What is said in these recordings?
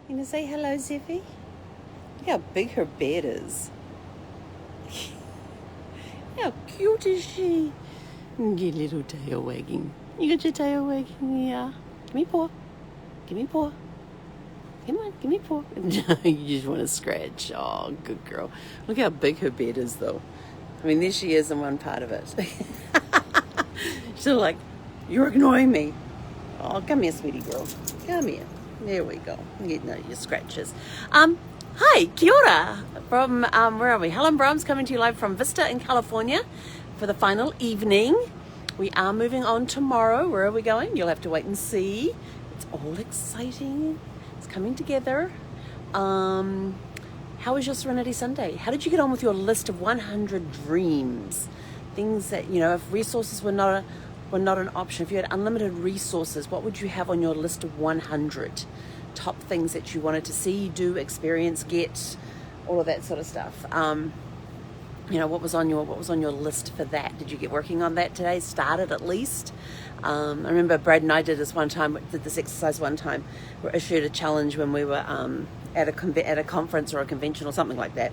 You gonna say hello, Zippy? Look how big her bed is. How cute is she? Your little tail wagging. You got your tail wagging, yeah. Give me paw. Give me paw. Come on, give me paw. You just want to scratch. Oh, good girl. Look how big her bed is, though. I mean, there she is in one part of it. She's like, you're ignoring me. Oh, come here, sweetie girl. Come here. There we go. You know your scratches. Hi, kia ora. From, where are we? Helen Brahms coming to you live from Vista in California for the final evening. We are moving on tomorrow. Where are we going? You'll have to wait and see. It's all exciting. It's coming together. How was your Serenity Sunday? How did you get on with your list of 100 dreams? Things that, you know, if resources were not an option, if you had unlimited resources, what would you have on your list of 100 top things that you wanted to see, do, experience, get, all of that sort of stuff? You know, what was on your list for that? Did you get working on that today? Started at least. I remember Brad and I did this exercise one time. We issued a challenge when we were at a conference or a convention or something like that.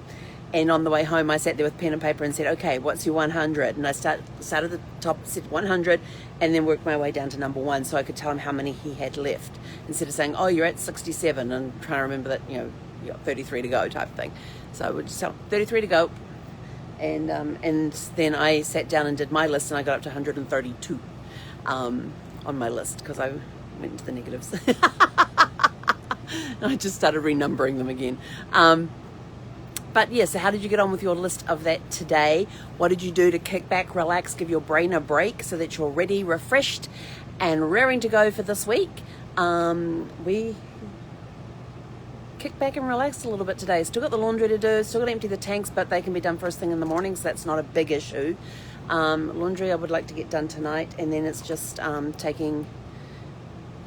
And on the way home, I sat there with pen and paper and said, okay, what's your 100? And I started at the top, said 100, and then worked my way down to number 1 so I could tell him how many he had left. Instead of saying, oh, you're at 67, and trying to remember that, you know, you got 33 to go type thing. So I would just tell him, 33 to go. And then I sat down and did my list, and I got up to 132 on my list because I went into the negatives. And I just started renumbering them again. But yeah, so how did you get on with your list of that today? What did you do to kick back, relax, give your brain a break so that you're ready, refreshed, and raring to go for this week? We kicked back and relaxed a little bit today. Still got the laundry to do, still got to empty the tanks, but they can be done first thing in the morning, so that's not a big issue. Laundry I would like to get done tonight, and then it's just actually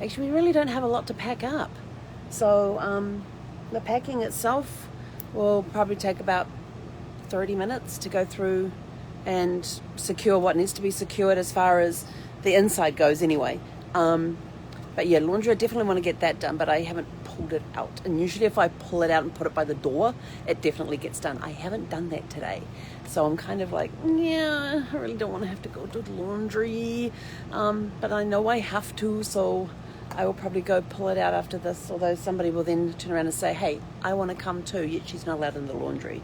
we really don't have a lot to pack up. So the packing itself will probably take about 30 minutes to go through and secure what needs to be secured as far as the inside goes anyway. But yeah, laundry, I definitely want to get that done, but I haven't pulled it out. And usually if I pull it out and put it by the door, it definitely gets done. I haven't done that today. So I'm kind of like, yeah, I really don't want to have to go do the laundry. But I know I have to, so I will probably go pull it out after this, although somebody will then turn around and say, hey, I want to come too, yet she's not allowed in the laundry.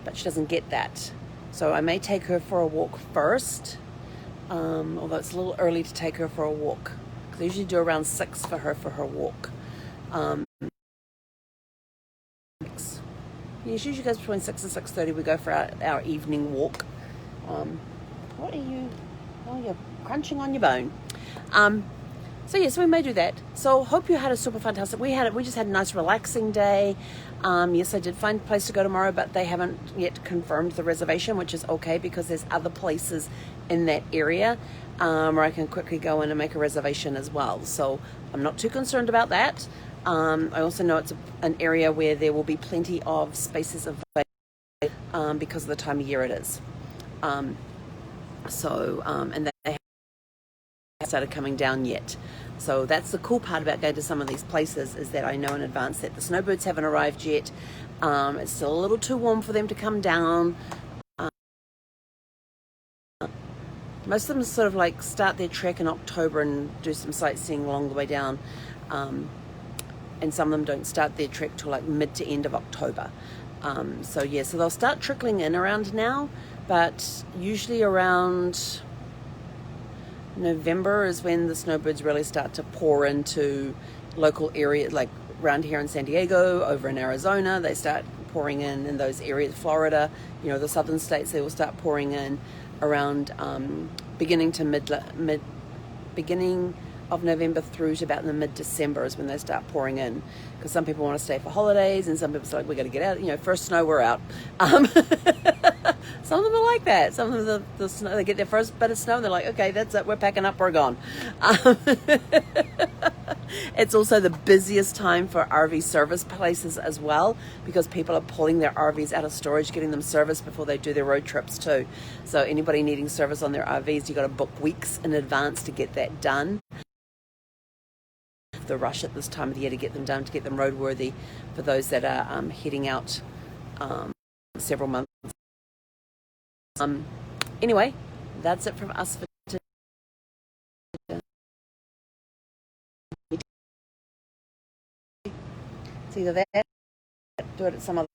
But she doesn't get that. So I may take her for a walk first, although it's a little early to take her for a walk, because I usually do around 6 for her walk. She usually goes between 6 and 6:30. We go for our evening walk. What are you? Oh, you're crunching on your bone. So yes, we may do that. So hope you had a super fantastic. We just had a nice relaxing day. Yes, I did find a place to go tomorrow, but they haven't yet confirmed the reservation, which is okay because there's other places in that area where I can quickly go in and make a reservation as well. So I'm not too concerned about that. I also know it's an area where there will be plenty of spaces available because of the time of year it is. And they haven't started coming down yet. So that's the cool part about going to some of these places, is that I know in advance that the snowbirds haven't arrived yet. It's still a little too warm for them to come down. Most of them sort of like start their trek in October and do some sightseeing along the way down. And some of them don't start their trek till like mid to end of October. So they'll start trickling in around now, but usually around November is when the snowbirds really start to pour into local areas, like around here in San Diego, over in Arizona. They start pouring in those areas. Florida, you know, the southern states, they will start pouring in around beginning of November through to about the mid-December is when they start pouring in, because some people want to stay for holidays and some people are like, we got to get out, you know, first snow, we're out. Some of them are like that. Some of them, the snow, they get their first bit of snow and they're like, okay, that's it, we're packing up, we're gone. It's also the busiest time for RV service places as well, because people are pulling their RVs out of storage, getting them serviced before they do their road trips too. So anybody needing service on their RVs, you got to book weeks in advance to get that done. the rush at this time of the year to get them done, to get them roadworthy for those that are heading out several months. Anyway, that's it from us for today. It's either that, do it at some other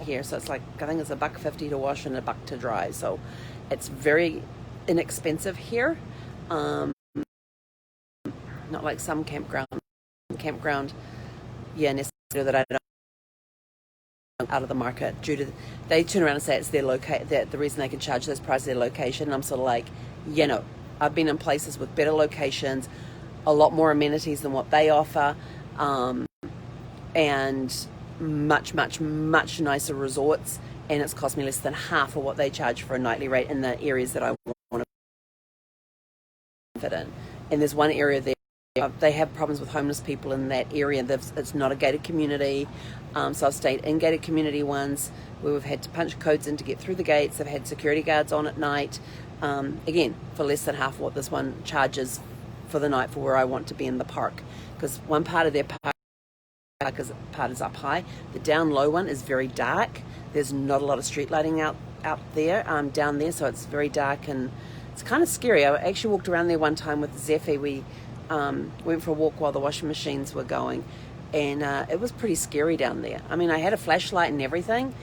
here. So it's like, I think it's $1.50 to wash and $1 to dry. So it's very inexpensive here. Not like some campground, yeah, necessarily that I don't out of the market due to, they turn around and say it's their that the reason they can charge those prices is their location. And I'm sort of like, I've been in places with better locations, a lot more amenities than what they offer, and much nicer resorts, and it's cost me less than half of what they charge for a nightly rate in the areas that I want to fit in. And there's one area there, they have problems with homeless people in that area. It's not a gated community, so I've stayed in gated community ones where we've had to punch codes in to get through the gates. They've had security guards on at night, again, for less than half what this one charges for the night for where I want to be in the park, because one part of their park is up high. The down low one is very dark. There's not a lot of street lighting out there, down there, so it's very dark and it's kind of scary. I actually walked around there one time with Zephy. We went for a walk while the washing machines were going, and it was pretty scary down there. I mean, I had a flashlight and everything,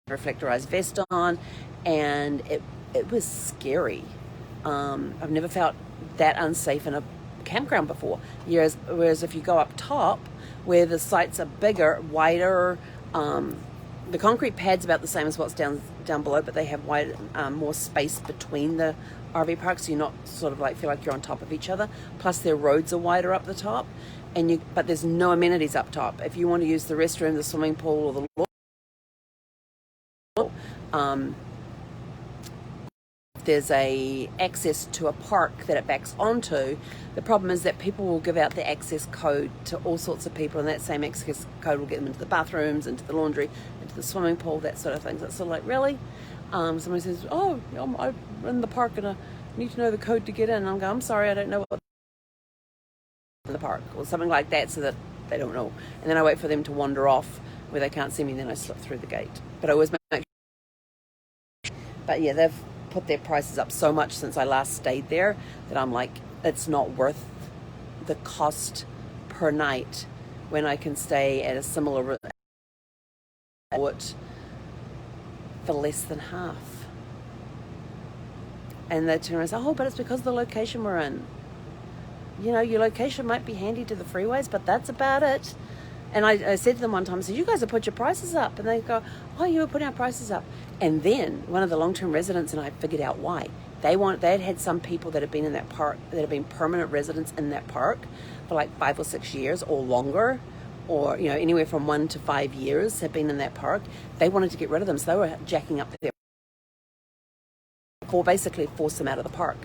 reflectorized vest on, and it was scary. I've never felt that unsafe in a campground before. Whereas if you go up top, where the sites are bigger, wider, the concrete pad's about the same as what's down below, but they have more space between the RV parks, so you're not sort of like feel like you're on top of each other. Plus their roads are wider up the top, but there's no amenities up top. If you want to use the restroom, the swimming pool, or the there's a access to a park that it backs onto. The problem is that people will give out the access code to all sorts of people, and that same access code will get them into the bathrooms, into the laundry, into the swimming pool, that sort of thing. So it's sort of like, really? Somebody says, I'm in the park and I need to know the code to get in. And I'm going, I'm sorry, I don't know what in the park, or something like that, so that they don't know. And then I wait for them to wander off where they can't see me, and then I slip through the gate. But I always make sure. But yeah, they've put their prices up so much since I last stayed there that I'm like, it's not worth the cost per night when I can stay at a similar resort for less than half. And they turn around and say, but it's because of the location we're in. Your location might be handy to the freeways, but that's about it. And I said to them one time, I said, you guys have put your prices up. And they go, you were putting our prices up. And then one of the long-term residents and I figured out why. They had some people that have been in that park, that have been permanent residents in that park for like 5 or 6 years or longer, or anywhere from 1 to 5 years have been in that park. They wanted to get rid of them, so they were jacking up their basically force them out of the park.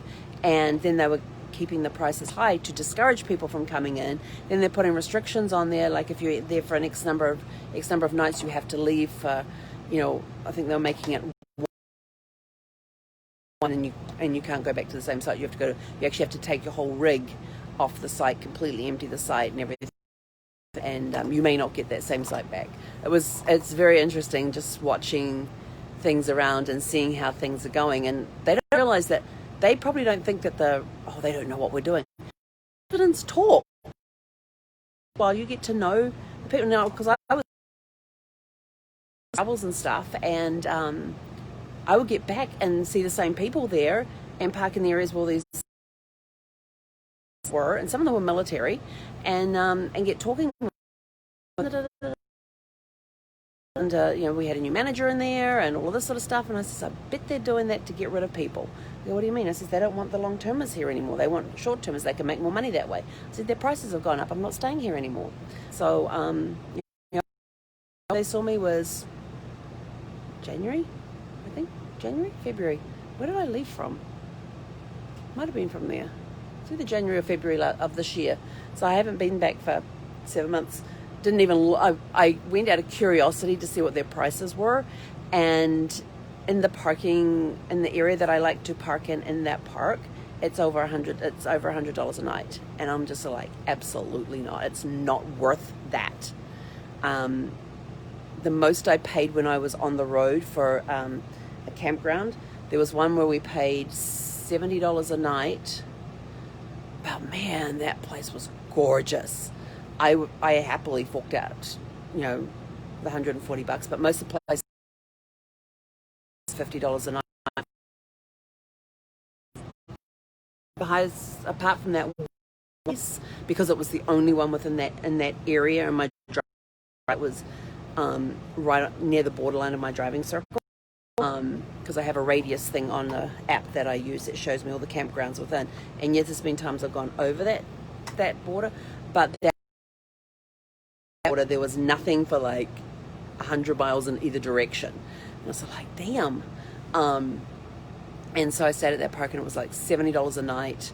And then they were keeping the prices high to discourage people from coming in. Then they're putting restrictions on there, like if you're there for an X number of nights, you have to leave for, I think they're making it one, and you can't go back to the same site. You actually have to take your whole rig off the site, completely empty the site and everything, and you may not get that same site back. It's very interesting just watching things around and seeing how things are going, and they don't realize that. They probably don't think that they don't know what we're doing. Residents talk while you get to know the people. Now, because I was travels and stuff, and I would get back and see the same people there and park in the areas where these were, and some of them were military, and get talking. And we had a new manager in there and all of this sort of stuff, and I said, I bet they're doing that to get rid of people. They go, what do you mean? I said, they don't want the long-termers here anymore. They want short-termers. They can make more money that way. I said, their prices have gone up. I'm not staying here anymore. So they saw me was January, I think. February. Where did I leave from? Might have been from there. It's either January or February of this year. So I haven't been back for 7 months. Didn't even, I went out of curiosity to see what their prices were, and in the parking, in the area that I like to park in that park, it's over $100 a night. And I'm just like, absolutely not. It's not worth that. The most I paid when I was on the road for a campground, there was one where we paid $70 a night. But man, that place was gorgeous. I happily forked out, you know, the $140, but most of the places $50 a night. Apart from that, because it was the only one within that area, and my drive was right near the borderline of my driving circle. Because I have a radius thing on the app that I use that shows me all the campgrounds within. And yes, there's been times I've gone over that border, but that border there was nothing for like 100 miles in either direction. And I was like, damn. And so I stayed at that park, and it was like $70 a night.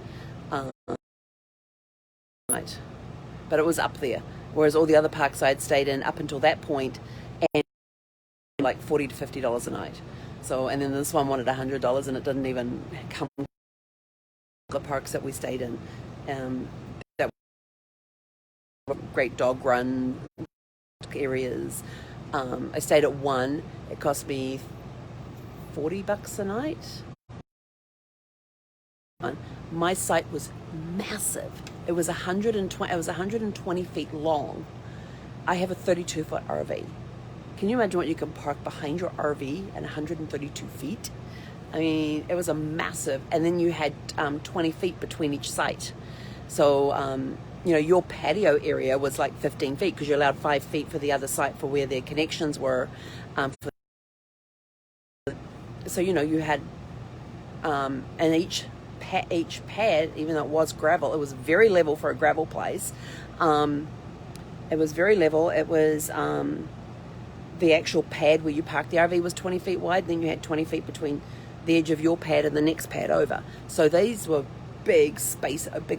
But it was up there. Whereas all the other parks I had stayed in up until that point, and like $40 to $50 a night. So, and then this one wanted $100, and it didn't even come with the parks that we stayed in. That were great dog run areas. I stayed at one. It cost me $40 a night. My site was massive. It was 120 feet long. I have a 32-foot RV. Can you imagine what you can park behind your RV at 132 feet? I mean, it was a massive, and then you had 20 feet between each site. So, you know, your patio area was like 15 feet because you allowed 5 feet for the other site for where their connections were. So, you know, you had, and each pad, even though it was gravel, it was very level for a gravel place. It was very level. It was, the actual pad where you parked the RV was 20 feet wide. Then you had 20 feet between the edge of your pad and the next pad over. So these were big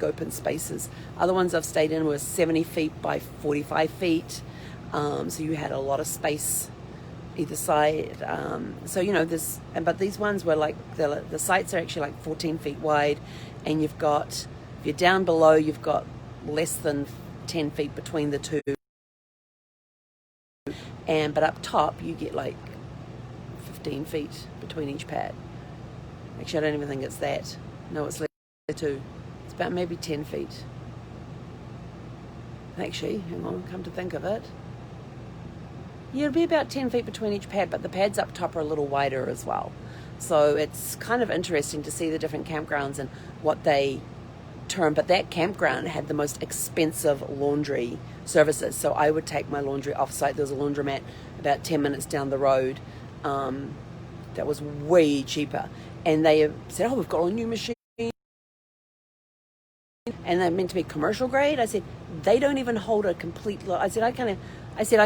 open spaces. Other ones I've stayed in were 70 feet by 45 feet. So you had a lot of space either side. So, you know, but these ones were like, the sites are actually like 14 feet wide, and you've got, if you're down below, you've got less than 10 feet between the two. But up top, you get like 15 feet between each pad. Actually, I don't even think it's that. No, it's less than 2. It's about maybe 10 feet. Actually, hang on, come to think of it. Yeah, it'll be about 10 feet between each pad, but the pads up top are a little wider as well. So it's kind of interesting to see the different campgrounds and what they term. But that campground had the most expensive laundry services. So I would take my laundry off-site. There was a laundromat about 10 minutes down the road that was way cheaper. And they said, oh, we've got a new machine. And they're meant to be commercial grade. I said, they don't even hold a complete load. I said, I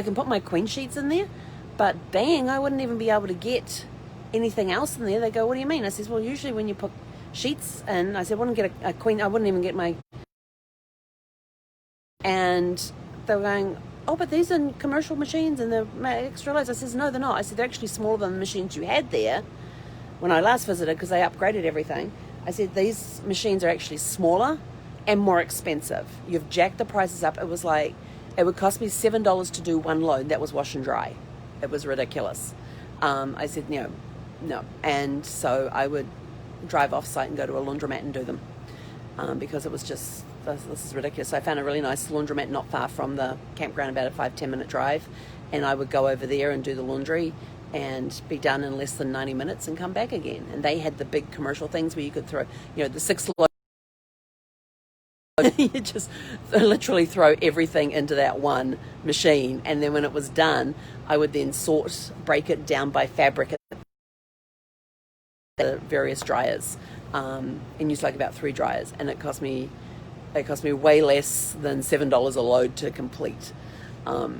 can put my queen sheets in there, but bang, I wouldn't even be able to get anything else in there. They go, what do you mean? I said, well, usually when you put sheets in, I said, I wouldn't get a queen, I wouldn't even get my... And they were going, oh, but these are commercial machines and they're extra loads. I said, no, they're not. I said, they're actually smaller than the machines you had there when I last visited, because they upgraded everything. I said, these machines are actually smaller and more expensive. You've jacked the prices up. It was like, it would cost me $7 to do one load. That was wash and dry. It was ridiculous. I said, no. And so I would drive off site and go to a laundromat and do them because it was just, this is ridiculous. So I found a really nice laundromat not far from the campground, about a 5-10 minute drive. And I would go over there and do the laundry and be done in less than 90 minutes and come back again. And they had the big commercial things where you could throw, the 6 load. You just literally throw everything into that one machine, and then when it was done, I would then break it down by fabric at the various dryers, and use like about 3 dryers, and it cost me way less than $7 a load to complete however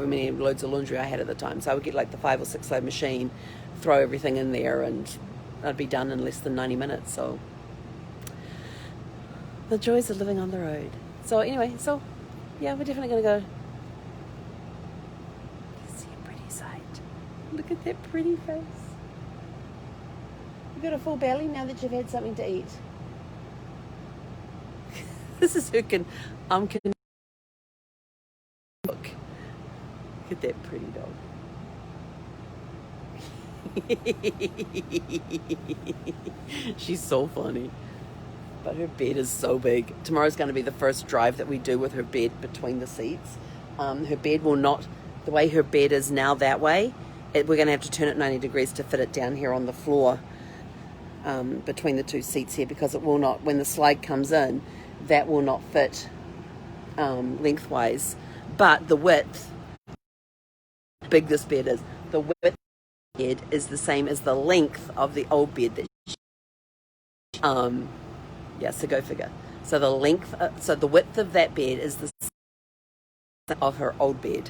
many loads of laundry I had at the time. So I would get like the 5 or 6 load machine, throw everything in there, and I'd be done in less than 90 minutes. So the joys of living on the road. So anyway, yeah, we're definitely going to go see a pretty sight. Look at that pretty face. You got a full belly now that you've had something to eat. This is who can look. Look at that pretty dog. She's so funny. But her bed is so big. Tomorrow's going to be the first drive that we do with her bed between the seats. Her bed will not, the way her bed is now that way, we're going to have to turn it 90 degrees to fit it down here on the floor between the two seats here, because it will not, when the slide comes in, that will not fit lengthwise. But the width, how big this bed is, the width of the bed is the same as the length of the old bed that yeah, so go figure. So the length, so the width of that bed is the same of her old bed.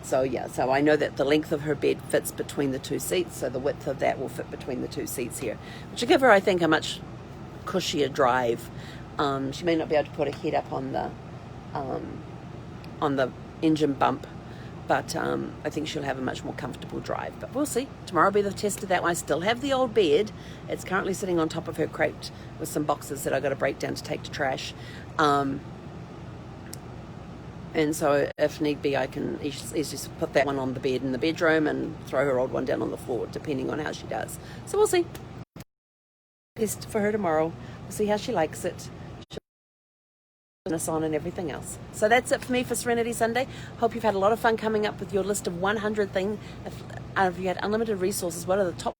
So yeah, so I know that the length of her bed fits between the two seats, so the width of that will fit between the two seats here, which will give her, I think, a much cushier drive. She may not be able to put her head up on the engine bump, but I think she'll have a much more comfortable drive. But we'll see. Tomorrow will be the test of that one. I still have the old bed. It's currently sitting on top of her crate with some boxes that I've got to break down to take to trash. And so if need be, I can easily put that one on the bed in the bedroom and throw her old one down on the floor, depending on how she does. So we'll see. Test for her tomorrow. We'll see how she likes it. On and everything else. So that's it for me for Serenity Sunday. Hope you've had a lot of fun coming up with your list of 100 things. If you had unlimited resources, what are the top